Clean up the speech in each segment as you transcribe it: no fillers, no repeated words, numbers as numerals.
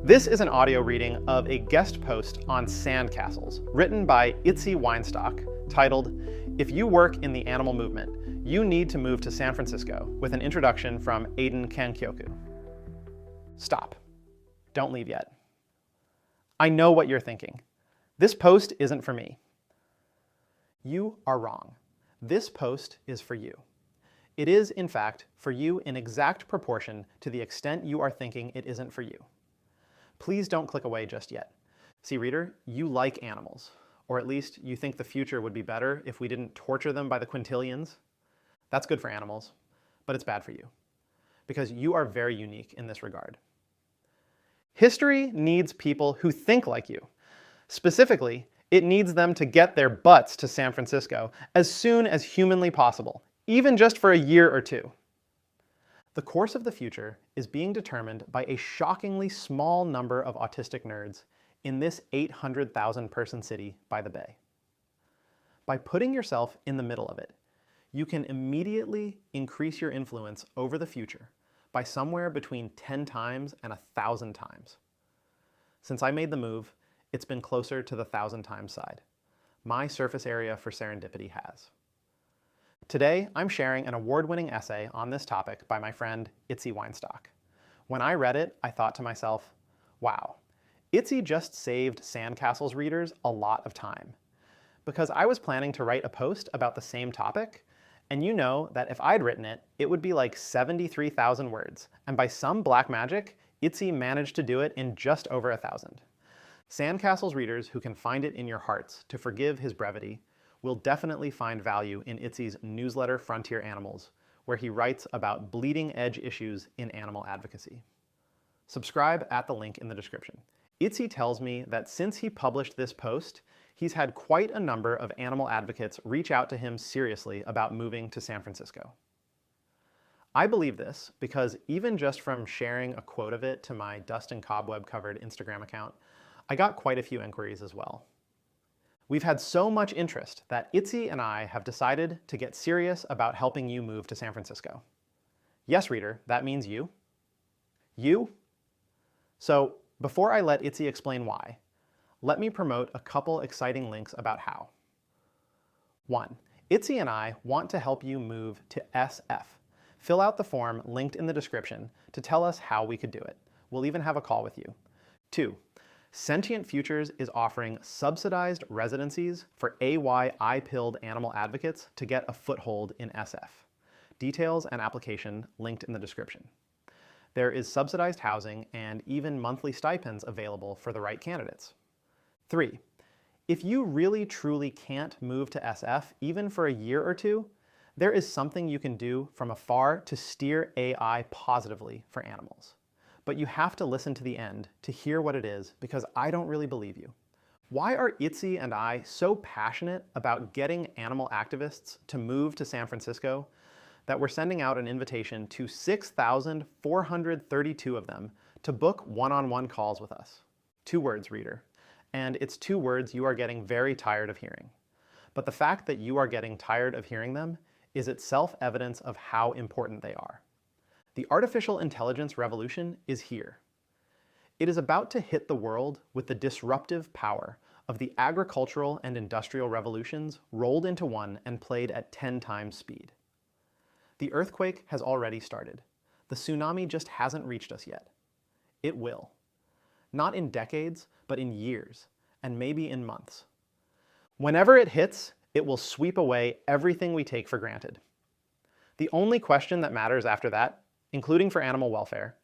This is an audio reading of a guest post on sandcastles, written by Itsi Weinstock, titled, "If You Work in the Animal Movement, You Need to Move to San Francisco," with an introduction from Aidan. Stop. Don't leave yet. I know what you're thinking. This post isn't for me. You are wrong. This post is for you. It is, in fact, for you in exact proportion to the extent you are thinking it isn't for you. Please don't click away just yet. See, reader, you like animals, or at least you think the future would be better if we didn't torture them by the quintillions. That's good for animals, but it's bad for you, because you are very unique in this regard. History needs people who think like you. Specifically, it needs them to get their butts to San Francisco as soon as humanly possible, even just for a year or two. The course of the future is being determined by a shockingly small number of autistic nerds in this 800,000 person city by the bay. By putting yourself in the middle of it, you can immediately increase your influence over the future by somewhere between 10 times and 1,000 times. Since I made the move, it's been closer to the 1,000 times side. My surface area for serendipity has. Today, I'm sharing an award-winning essay on this topic by my friend Itsi Weinstock. When I read it, I thought to myself, wow, Itsi just saved Sandcastles readers a lot of time. Because I was planning to write a post about the same topic, and you know that if I'd written it, it would be like 73,000 words, and by some black magic, Itsi managed to do it in just over 1,000. Sandcastles readers who can find it in your hearts to forgive his brevity will definitely find value in Itsi's newsletter Frontier Animals, where he writes about bleeding-edge issues in animal advocacy. Subscribe at the link in the description. Itsi tells me that since he published this post, he's had quite a number of animal advocates reach out to him seriously about moving to San Francisco. I believe this because even just from sharing a quote of it to my dust and cobweb covered Instagram account, I got quite a few inquiries as well. We've had so much interest that Itsi and I have decided to get serious about helping you move to San Francisco. Yes, reader, that means you. You? So before I let Itsi explain why, let me promote a couple exciting links about how. 1. Itsi and I want to help you move to SF. Fill out the form linked in the description to tell us how we could do it. We'll even have a call with you. 2. Sentient Futures is offering subsidized residencies for AY-I-pilled animal advocates to get a foothold in SF. Details and application linked in the description. There is subsidized housing and even monthly stipends available for the right candidates. 3. If you really truly can't move to SF even for a year or two, there is something you can do from afar to steer AI positively for animals. But you have to listen to the end to hear what it is, because I don't really believe you. Why are Itsi and I so passionate about getting animal activists to move to San Francisco that we're sending out an invitation to 6,432 of them to book one-on-one calls with us? 2 words, reader. And it's 2 words you are getting very tired of hearing. But the fact that you are getting tired of hearing them is itself evidence of how important they are. The artificial intelligence revolution is here. It is about to hit the world with the disruptive power of the agricultural and industrial revolutions rolled into one and played at 10 times speed. The earthquake has already started. The tsunami just hasn't reached us yet. It will. Not in decades, but in years, and maybe in months. Whenever it hits, it will sweep away everything we take for granted. The only question that matters after that, including for animal welfare,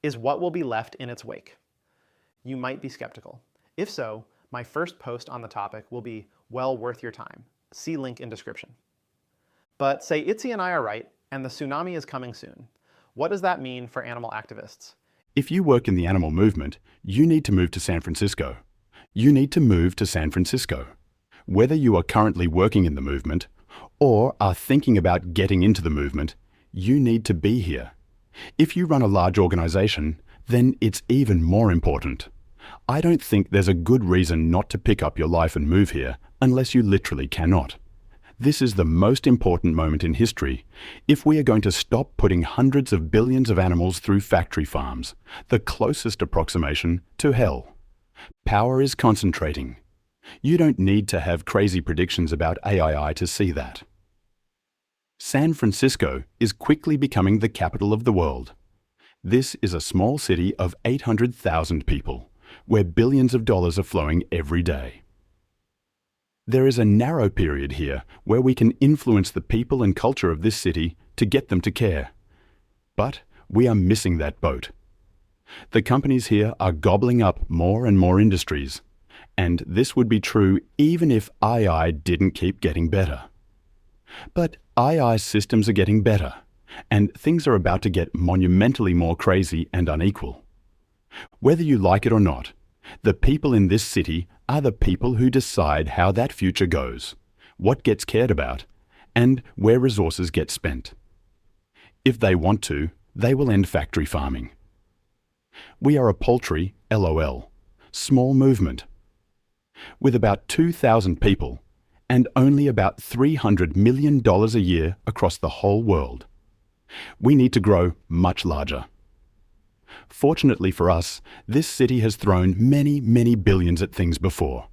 is what will be left in its wake. You might be skeptical. If so, my first post on the topic will be well worth your time. See link in description. But say Itsi and I are right, and the tsunami is coming soon. What does that mean for animal activists? If you work in the animal movement, you need to move to San Francisco. You need to move to San Francisco. Whether you are currently working in the movement or are thinking about getting into the movement, you need to be here. If you run a large organization, then it's even more important. I don't think there's a good reason not to pick up your life and move here unless you literally cannot. This is the most important moment in history if we are going to stop putting hundreds of billions of animals through factory farms, the closest approximation to hell. Power is concentrating. You don't need to have crazy predictions about AII to see that. San Francisco is quickly becoming the capital of the world. This is a small city of 800,000 people, where billions of dollars are flowing every day. There is a narrow period here where we can influence the people and culture of this city to get them to care. But we are missing that boat. The companies here are gobbling up more and more industries, and this would be true even if AI didn't keep getting better. But AI's systems are getting better, and things are about to get monumentally more crazy and unequal. Whether you like it or not, the people in this city are the people who decide how that future goes, what gets cared about, and where resources get spent. If they want to, they will end factory farming. We are a paltry, LOL, small movement. With about 2,000 people, and only about $300 million a year across the whole world. We need to grow much larger. Fortunately for us, this city has thrown many, many billions at things before.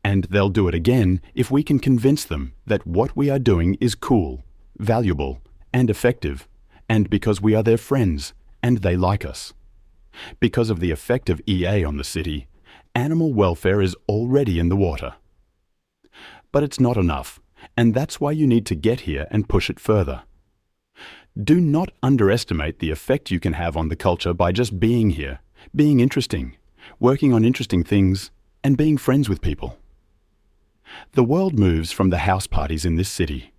And they'll do it again if we can convince them that what we are doing is cool, valuable, and effective, and because we are their friends and they like us. Because of the effect of EA on the city, animal welfare is already in the water. But it's not enough, and that's why you need to get here and push it further. Do not underestimate the effect you can have on the culture by just being here, being interesting, working on interesting things, and being friends with people. The world moves from the house parties in this city.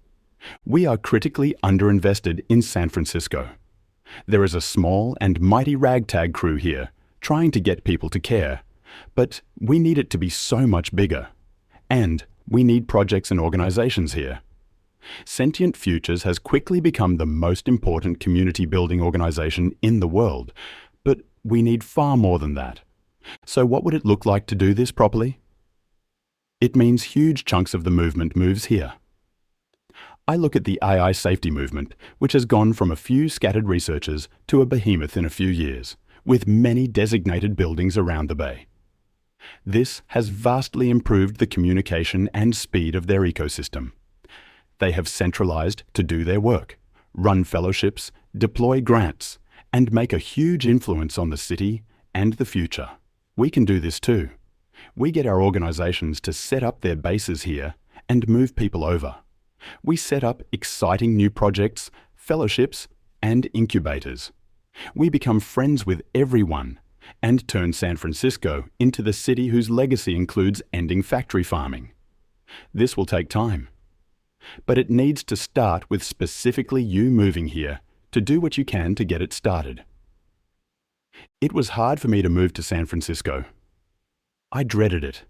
We are critically underinvested in San Francisco. There is a small and mighty ragtag crew here, trying to get people to care, but we need it to be so much bigger. And we need projects and organizations here. Sentient Futures has quickly become the most important community building organization in the world, but we need far more than that. So what would it look like to do this properly? It means huge chunks of the movement moves here. I look at the AI safety movement, which has gone from a few scattered researchers to a behemoth in a few years, with many designated buildings around the Bay. This has vastly improved the communication and speed of their ecosystem. They have centralized to do their work, run fellowships, deploy grants, and make a huge influence on the city and the future. We can do this too. We get our organizations to set up their bases here and move people over. We set up exciting new projects, fellowships, and incubators. We become friends with everyone and turn San Francisco into the city whose legacy includes ending factory farming. This will take time. But it needs to start with specifically you moving here to do what you can to get it started. It was hard for me to move to San Francisco. I dreaded it.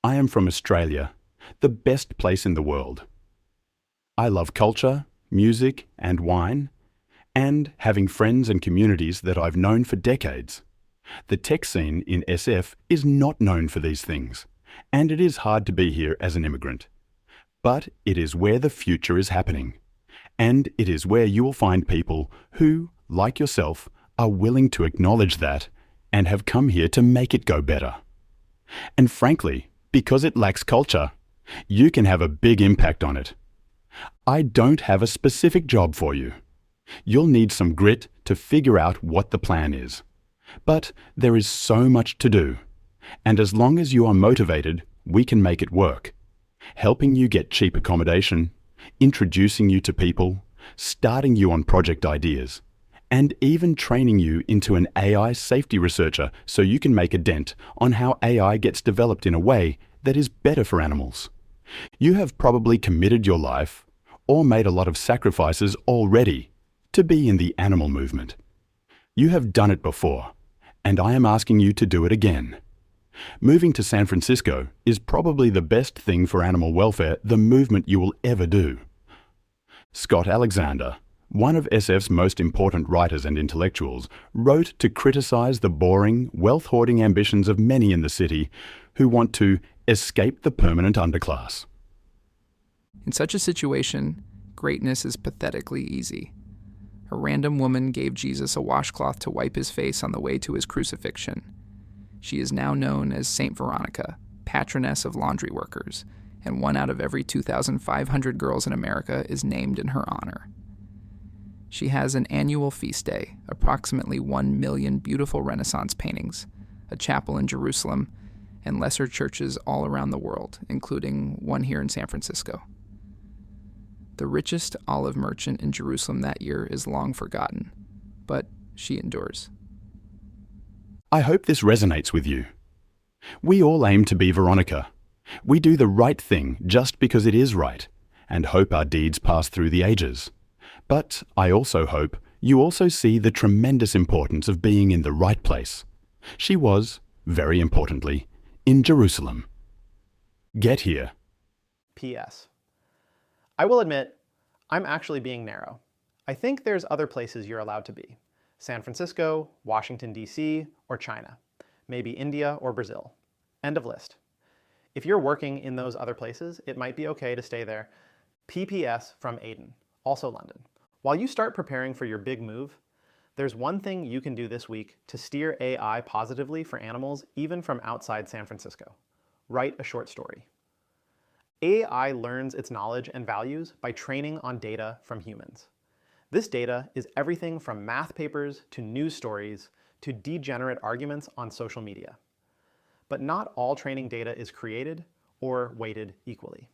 I am from Australia, the best place in the world. I love culture, music, and wine, and having friends and communities that I've known for decades. The tech scene in SF is not known for these things, and it is hard to be here as an immigrant. But it is where the future is happening, and it is where you will find people who, like yourself, are willing to acknowledge that and have come here to make it go better. And frankly, because it lacks culture, you can have a big impact on it. I don't have a specific job for you. You'll need some grit to figure out what the plan is. But there is so much to do, and as long as you are motivated, we can make it work. Helping you get cheap accommodation, introducing you to people, starting you on project ideas, and even training you into an AI safety researcher so you can make a dent on how AI gets developed in a way that is better for animals. You have probably committed your life or made a lot of sacrifices already to be in the animal movement. You have done it before, and I am asking you to do it again. Moving to San Francisco is probably the best thing for animal welfare the movement you will ever do. Scott Alexander, one of SF's most important writers and intellectuals, wrote to criticize the boring, wealth-hoarding ambitions of many in the city who want to escape the permanent underclass. In such a situation, greatness is pathetically easy. A random woman gave Jesus a washcloth to wipe his face on the way to his crucifixion. She is now known as Saint Veronica, patroness of laundry workers, and 1 out of every 2,500 girls in America is named in her honor. She has an annual feast day, approximately 1 million beautiful Renaissance paintings, a chapel in Jerusalem, and lesser churches all around the world, including one here in San Francisco. The richest olive merchant in Jerusalem that year is long forgotten, but she endures. I hope this resonates with you. We all aim to be Veronica. We do the right thing just because it is right, and hope our deeds pass through the ages. But I also hope you also see the tremendous importance of being in the right place. She was, very importantly, in Jerusalem. Get here. P.S. I will admit, I'm actually being narrow. I think there's other places you're allowed to be. San Francisco, Washington, D.C., or China. Maybe India or Brazil. End of list. If you're working in those other places, it might be okay to stay there. PPS from Aidan, also London. While you start preparing for your big move, there's one thing you can do this week to steer AI positively for animals even from outside San Francisco. Write a short story. AI learns its knowledge and values by training on data from humans. This data is everything from math papers to news stories to degenerate arguments on social media. But not all training data is created or weighted equally.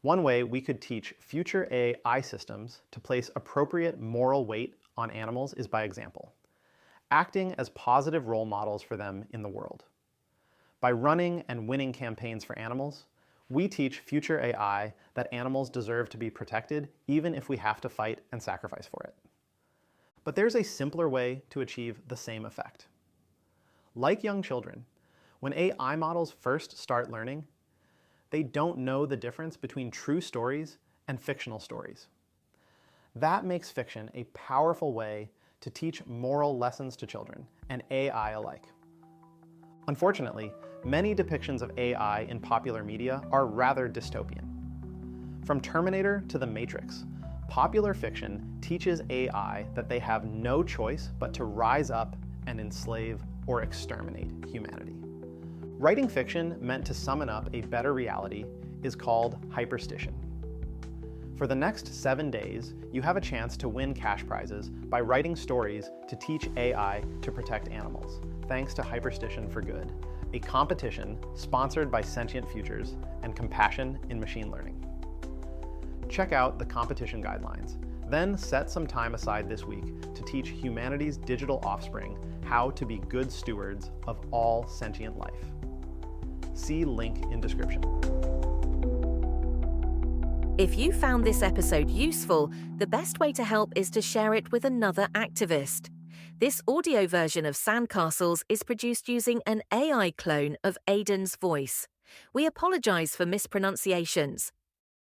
One way we could teach future AI systems to place appropriate moral weight on animals is by example, acting as positive role models for them in the world. By running and winning campaigns for animals, we teach future AI that animals deserve to be protected even if we have to fight and sacrifice for it. But there's a simpler way to achieve the same effect. Like young children, when AI models first start learning, they don't know the difference between true stories and fictional stories. That makes fiction a powerful way to teach moral lessons to children, and AI alike. Unfortunately, many depictions of AI in popular media are rather dystopian. From Terminator to The Matrix, popular fiction teaches AI that they have no choice but to rise up and enslave or exterminate humanity. Writing fiction meant to summon up a better reality is called hyperstition. For the next 7 days, you have a chance to win cash prizes by writing stories to teach AI to protect animals, thanks to Hyperstition for Good, a competition sponsored by Sentient Futures and Compassion in Machine Learning. Check out the competition guidelines, then set some time aside this week to teach humanity's digital offspring how to be good stewards of all sentient life. See link in description. If you found this episode useful, the best way to help is to share it with another activist. This audio version of Sandcastles is produced using an AI clone of Aidan's voice. We apologize for mispronunciations.